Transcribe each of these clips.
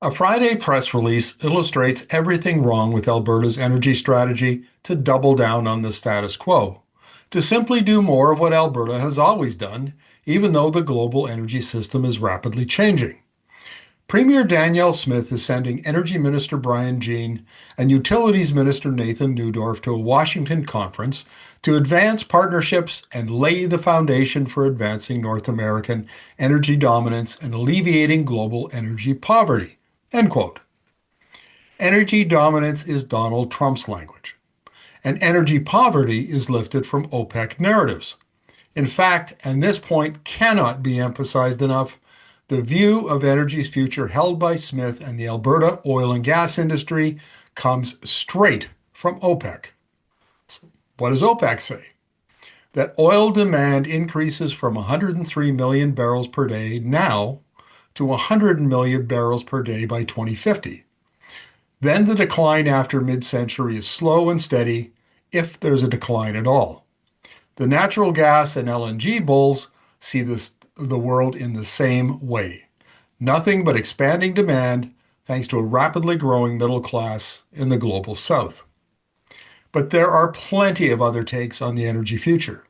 A Friday press release illustrates everything wrong with Alberta's energy strategy to double down on the status quo, to simply do more of what Alberta has always done, even though the global energy system is rapidly changing. Premier Danielle Smith is sending Energy Minister Brian Jean and Utilities Minister Nathan Neudorf to a Washington conference to advance partnerships and lay the foundation for advancing North American energy dominance and alleviating global energy poverty. End quote. Energy dominance is Donald Trump's language, and energy poverty is lifted from OPEC narratives. In fact, and this point cannot be emphasized enough, the view of energy's future held by Smith and the Alberta oil and gas industry comes straight from OPEC. What does OPEC say? That oil demand increases from 103 million barrels per day now to 100 million barrels per day by 2050. Then the decline after mid-century is slow and steady, if there's a decline at all. The natural gas and LNG bulls see the world in the same way. Nothing but expanding demand thanks to a rapidly growing middle class in the global south. But there are plenty of other takes on the energy future.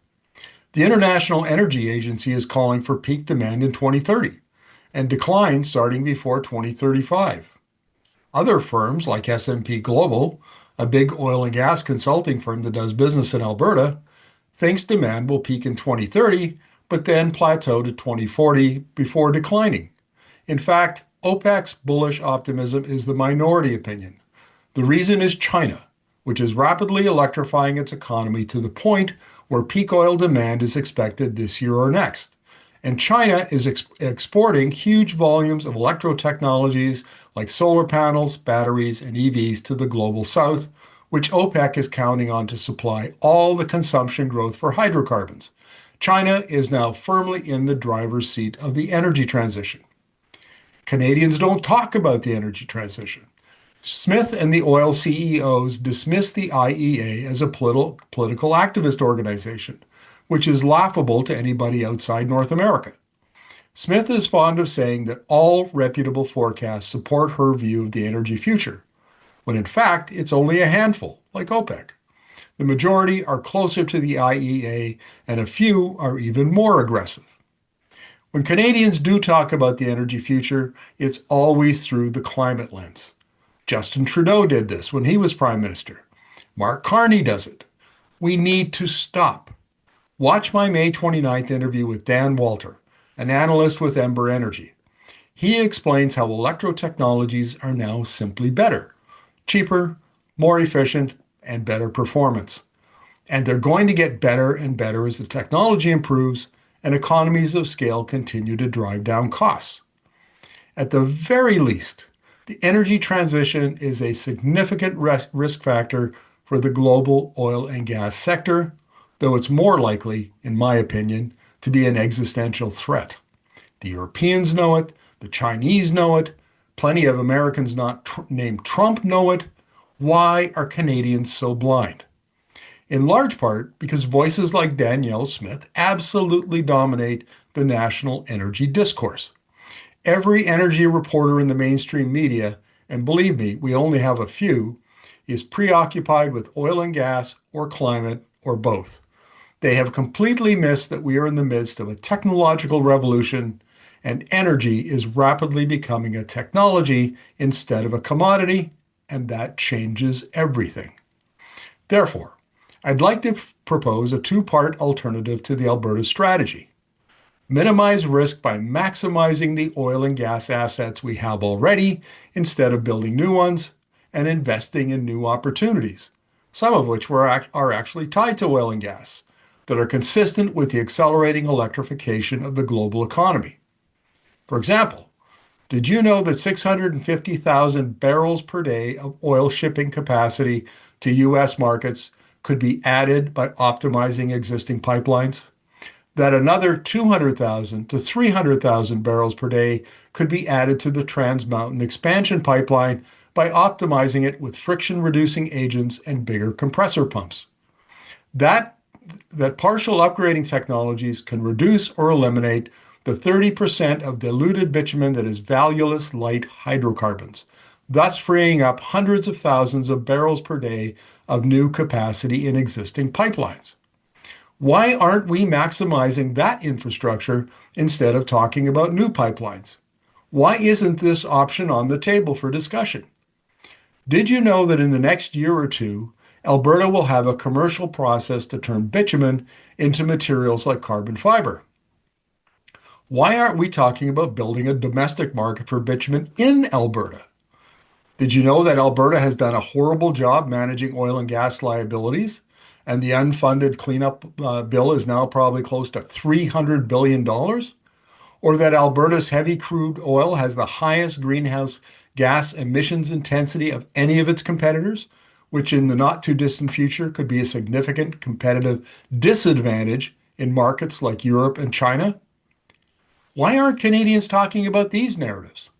The International Energy Agency is calling for peak demand in 2030 and decline starting before 2035. Other firms like S&P Global, a big oil and gas consulting firm that does business in Alberta, thinks demand will peak in 2030 but then plateau to 2040 before declining. In fact, OPEC's bullish optimism is the minority opinion. The reason is China, which is rapidly electrifying its economy to the point where peak oil demand is expected this year or next. And China is exporting huge volumes of electro technologies like solar panels, batteries, and EVs to the global south, which OPEC is counting on to supply all the consumption growth for hydrocarbons. China is now firmly in the driver's seat of the energy transition. Canadians don't talk about the energy transition. Smith and the oil CEOs dismiss the IEA as a political activist organization, which is laughable to anybody outside North America. Smith is fond of saying that all reputable forecasts support her view of the energy future, when in fact it's only a handful, like OPEC. The majority are closer to the IEA, and a few are even more aggressive. When Canadians do talk about the energy future, it's always through the climate lens. Justin Trudeau did this when he was Prime Minister. Mark Carney does it. We need to stop. Watch my May 29th interview with Dan Walter, an analyst with Ember Energy. He explains how electro technologies are now simply better, cheaper, more efficient, and better performance. And they're going to get better and better as the technology improves and economies of scale continue to drive down costs. At the very least, the energy transition is a significant risk factor for the global oil and gas sector, though it's more likely, in my opinion, to be an existential threat. The Europeans know it, the Chinese know it, plenty of Americans not named Trump know it. Why are Canadians so blind? In large part because voices like Danielle Smith absolutely dominate the national energy discourse. Every energy reporter in the mainstream media, and believe me, we only have a few, is preoccupied with oil and gas or climate or both. They have completely missed that we are in the midst of a technological revolution and energy is rapidly becoming a technology instead of a commodity, and that changes everything. Therefore, I'd like to propose a two-part alternative to the Alberta strategy. Minimize risk by maximizing the oil and gas assets we have already instead of building new ones and investing in new opportunities, some of which are actually tied to oil and gas, that are consistent with the accelerating electrification of the global economy. For example, did you know that 650,000 barrels per day of oil shipping capacity to U.S. markets could be added by optimizing existing pipelines? That another 200,000 to 300,000 barrels per day could be added to the Trans Mountain expansion pipeline by optimizing it with friction-reducing agents and bigger compressor pumps. That partial upgrading technologies can reduce or eliminate the 30% of diluted bitumen that is valueless light hydrocarbons, thus freeing up hundreds of thousands of barrels per day of new capacity in existing pipelines. Why aren't we maximizing that infrastructure instead of talking about new pipelines? Why isn't this option on the table for discussion? Did you know that in the next year or two, Alberta will have a commercial process to turn bitumen into materials like carbon fiber? Why aren't we talking about building a domestic market for bitumen in Alberta? Did you know that Alberta has done a horrible job managing oil and gas liabilities, and the unfunded cleanup bill is now probably close to $300 billion? Or that Alberta's heavy crude oil has the highest greenhouse gas emissions intensity of any of its competitors, which in the not too distant future could be a significant competitive disadvantage in markets like Europe and China? Why aren't Canadians talking about these narratives?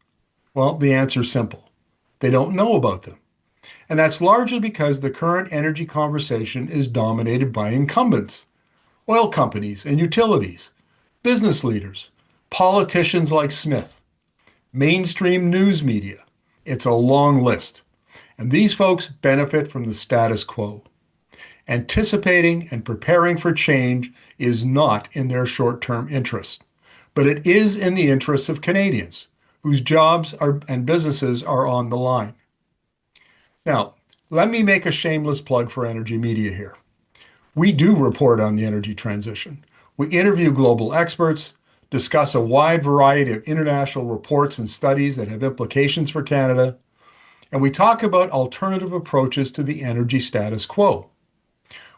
Well, the answer is simple. They don't know about them. And that's largely because the current energy conversation is dominated by incumbents, oil companies and utilities, business leaders, politicians like Smith, mainstream news media. It's a long list. And these folks benefit from the status quo. Anticipating and preparing for change is not in their short-term interest, but it is in the interests of Canadians, whose jobs and businesses are on the line. Now, let me make a shameless plug for Energy Media here. We do report on the energy transition. We interview global experts, discuss a wide variety of international reports and studies that have implications for Canada, and we talk about alternative approaches to the energy status quo.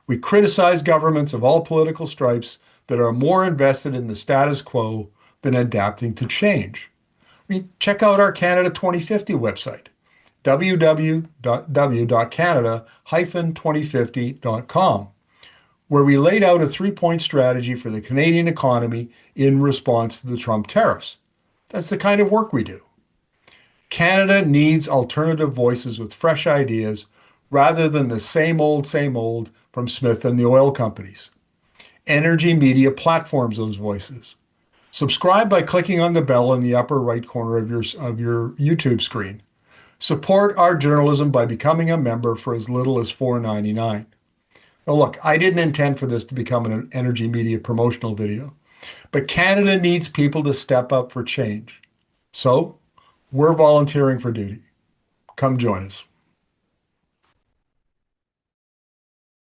We criticize governments of all political stripes that are more invested in the status quo than adapting to change. Check out our Canada 2050 website, www.canada-2050.com, where we laid out a three-point strategy for the Canadian economy in response to the Trump tariffs. That's the kind of work we do. Canada needs alternative voices with fresh ideas rather than the same old from Smith and the oil companies. Energy Media platforms those voices. Subscribe by clicking on the bell in the upper right corner of your YouTube screen. Support our journalism by becoming a member for as little as $4.99. Now look, I didn't intend for this to become an Energy Media promotional video, but Canada needs people to step up for change. So, we're volunteering for duty. Come join us.